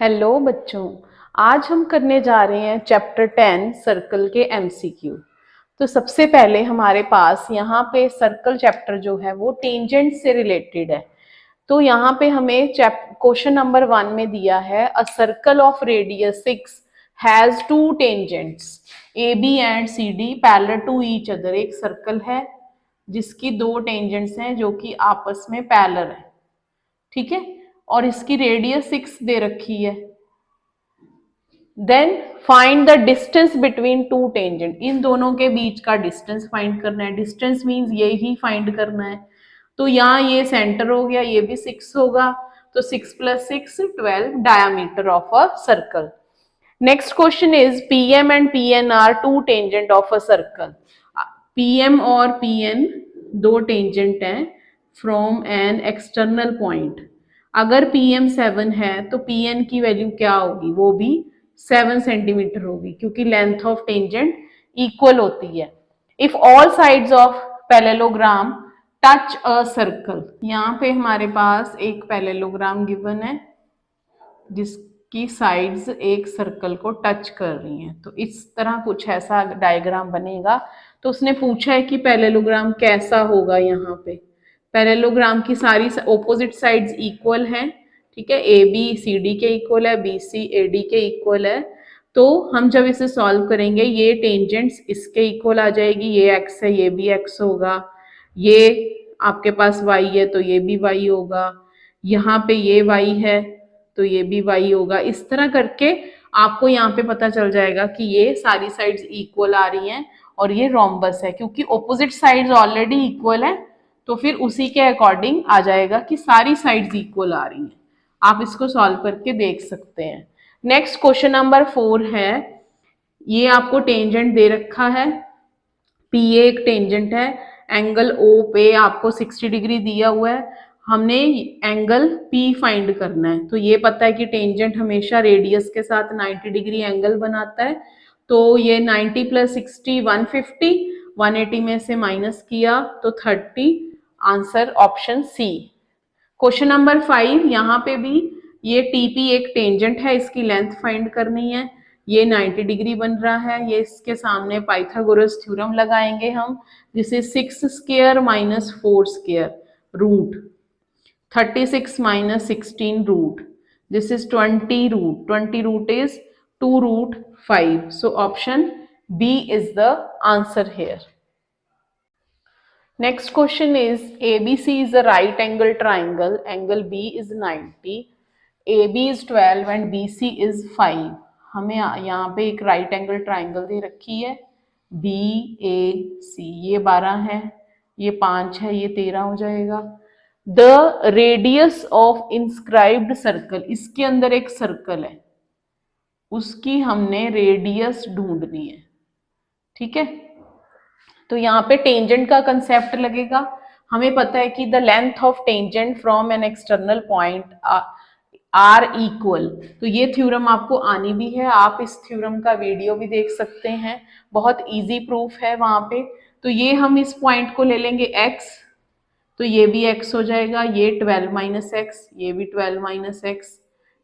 Hello बच्चों, आज हम करने जा रहे हैं चैप्टर 10 सर्कल के एमसीक्यू। तो सबसे पहले हमारे पास यहाँ पे सर्कल चैप्टर जो है वो टेंजेंट से रिलेटेड है। तो यहाँ पे हमें क्वेश्चन नंबर 1 में दिया है a circle of radius 6 has two tangents A B and C D parallel to each other. एक सर्कल है जिसकी दो टेंजेंट्स हैं जो कि आपस में पैरेलल है, ठीक है, और इसकी रेडियस 6 दे रखी है। Then find the distance between two tangent, इन दोनों के बीच का डिस्टेंस फाइंड करना है। डिस्टेंस मींस ये ही फाइंड करना है। तो यहाँ ये सेंटर हो गया, ये भी 6 होगा, तो 6 + 6 12 diameter of a circle. Next question is PM and PN are two tangent of a circle. PM और पीएन दो टेंजेंट हैं फ्रॉम एन एक्सटर्नल पॉइंट। अगर पीएम 7 है तो पीएन की वैल्यू क्या होगी, वो भी 7 सेंटीमीटर होगी, क्योंकि लेंथ ऑफ टेंजेंट इक्वल होती है। If all sides of parallelogram touch a circle, यहाँ पे हमारे पास एक पैरेललोग्राम गिवन है जिसकी साइड्स एक सर्कल को टच कर रही हैं। तो इस तरह कुछ ऐसा डायग्राम बनेगा। तो उसने पूछा है कि पैरेललोग्राम कैसा होगा। यहाँ पे पैरेललोग्राम की सारी ऑपोजिट साइड्स इक्वल हैं, ठीक है, ए बी सी डी के इक्वल है, बी सी ए डी के इक्वल है। तो हम जब इसे सॉल्व करेंगे ये टेंजेंट्स इसके इक्वल आ जाएगी, ये एक्स है ये भी एक्स होगा, ये आपके पास वाई है तो ये भी वाई होगा, यहाँ पे ये वाई है तो ये भी वाई होगा। इस तरह करके आपको यहाँ पे पता चल जाएगा कि ये सारी साइड्स इक्वल आ रही हैं और ये रोम्बस है, क्योंकि ऑपोजिट साइड्स ऑलरेडी इक्वल है। तो फिर उसी के अकॉर्डिंग आ जाएगा कि सारी साइड्स इक्वल आ रही हैं। आप इसको सॉल्व करके देख सकते हैं। नेक्स्ट क्वेश्चन नंबर 4 है, ये आपको टेंजेंट दे रखा है, पी एक टेंजेंट है, एंगल ओ पे आपको 60 डिग्री दिया हुआ है, हमने एंगल पी फाइंड करना है। तो ये पता है कि टेंजेंट हमेशा रेडियस के साथ 90 डिग्री एंगल बनाता है। तो ये 90 + 60 150, 180 में से माइनस किया तो 30, answer option C. Question number 5, यहाँ पे भी ये टीपी एक टेंजेंट है, इसकी लेंथ फाइंड करनी है। ये 90 डिग्री बन रहा है, ये इसके सामने पाइथागोरस थ्योरम लगाएंगे हम, जिसे 6 square minus 4 square root 36 minus 16 root. This is 20 root. 20 root is 2 root 5. So option B is the answer here. Next question is ABC is a right angle triangle. Angle B is 90. AB is 12 and BC is 5. हमें यहाँ पे एक right angle triangle दे रखी है BAC, ये 12 है, ये 5 है, ये 13 हो जाएगा। The radius of inscribed circle, इसके अंदर एक सर्कल है, उसकी हमने रेडियस ढूंढनी है, ठीक है। तो यहाँ पे टेंजेंट का कंसेप्ट लगेगा। हमें पता है कि the length of tangent from an external point are equal. तो ये थ्योरम आपको आनी भी है, आप इस थ्योरम का वीडियो भी देख सकते हैं, बहुत इजी प्रूफ है वहां पे। तो ये हम इस पॉइंट को ले लेंगे x, तो ये भी x हो जाएगा, ये 12 - x, ये भी 12 - x,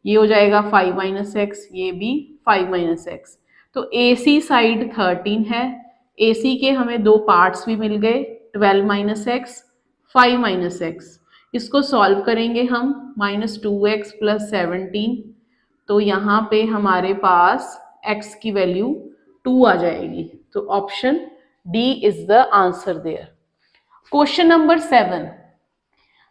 ये हो जाएगा 5 - x, ये भी 5 - x। तो AC साइड 13 है, AC के हमें दो पार्ट्स भी मिल गए, 12 - x 5 - x। इसको सॉल्व करेंगे हम, -2x + 17, तो यहाँ पे हमारे पास x की वैल्यू 2 आ जाएगी। तो option D is the answer there. Question number 7.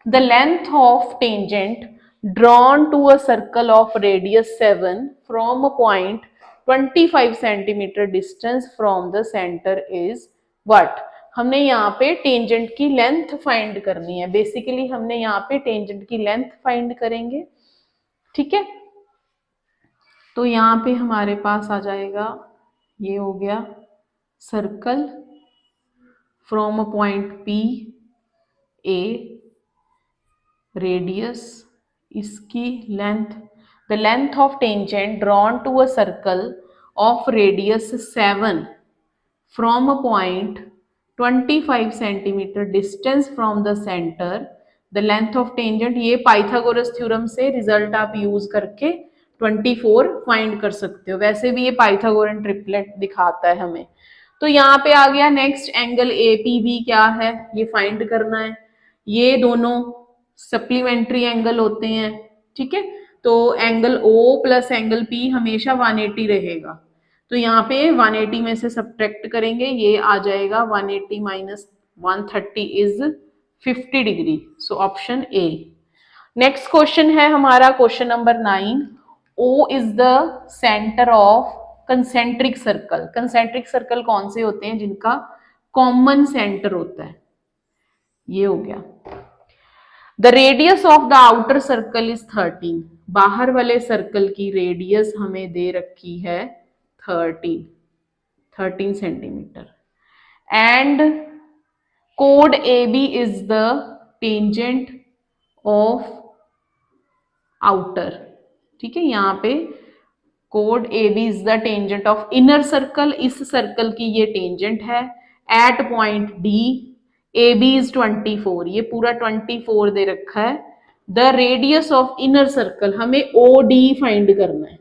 The length of tangent drawn to a circle of radius 7 from a point 25 centimeter distance from the center is what? हमने यहाँ पे टेंजेंट की length find करनी है। Basically हमने यहाँ पे tangent की लेंथ फाइंड करेंगे, ठीक है। तो यहाँ पे हमारे पास आ जाएगा, ये हो गया circle from a point P A, radius, इसकी length, the length of tangent drawn to a circle of radius 7 from a point 25 centimetre distance from the centre, the length of tangent, ये पाइथागोरस थ्योरम से result आप use करके 24 find कर सकते हो। वैसे भी ये पाइथागोरन ट्रिपलेट दिखाता है हमें। तो यहाँ पे आ गया नेक्स्ट एंगल APB क्या है ये फाइंड करना है। ये दोनों सप्लीमेंट्री एंगल होते हैं, ठीक है। तो angle O plus angle P हमेशा 180 रहेगा। तो यहाँ पे 180 में से सब्ट्रैक्ट करेंगे, ये आ जाएगा 180 minus 130 is 50 degree. So option A. Next question है हमारा question number 9। O is the centre of concentric circle. Concentric circle कौन से होते हैं जिनका कॉमन सेंटर होता है, ये हो गया। The radius of the outer circle is 13। बाहर वाले सर्कल की रेडियस हमें दे रखी है 13 सेंटीमीटर। एंड कोड AB is the tangent of outer, ठीक है। यहाँ पे कोड AB is the tangent of inner circle, इस सर्कल की ये टेंजेंट है at point D। AB is 24, ये पूरा 24 दे रखा है। The radius of inner circle हमें OD फाइंड करना है।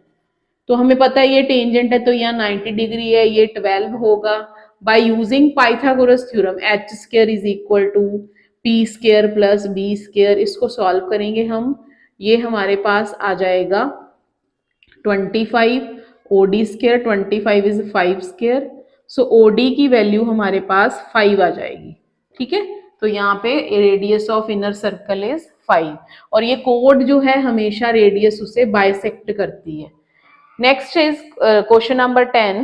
तो हमें पता है ये टेंजेंट है तो यहाँ 90 डिग्री है, ये 12 होगा। By using Pythagoras theorem h² is equal to p² plus b², इसको सॉल्व करेंगे हम। ये हमारे पास आ जाएगा 25 OD², 25 इज 5²। सो OD की वैल्यू हमारे पास 5 आ जाएगी, ठीक है। तो यहाँ पे radius of inner circle is 5 और ये कोड जो है हमेशा रेडियस उसे बाइसेक्ट करती है। Next is question number 10.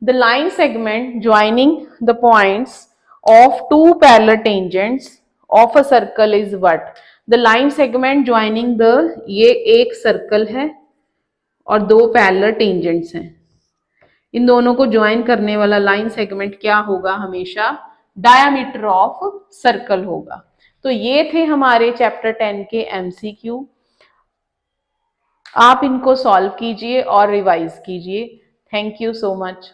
The line segment joining the points of two parallel tangents of a circle is what? The line segment joining the, ये एक सर्कल है और दो पैरेलल टेंजेंट्स हैं, इन दोनों को ज्वाइन करने वाला लाइन सेगमेंट क्या होगा? हमेशा डायामीटर ऑफ सर्कल होगा। तो ये थे हमारे चैप्टर 10 के MCQ। आप इनको सॉल्व कीजिए और रिवाइज कीजिए। Thank you so much.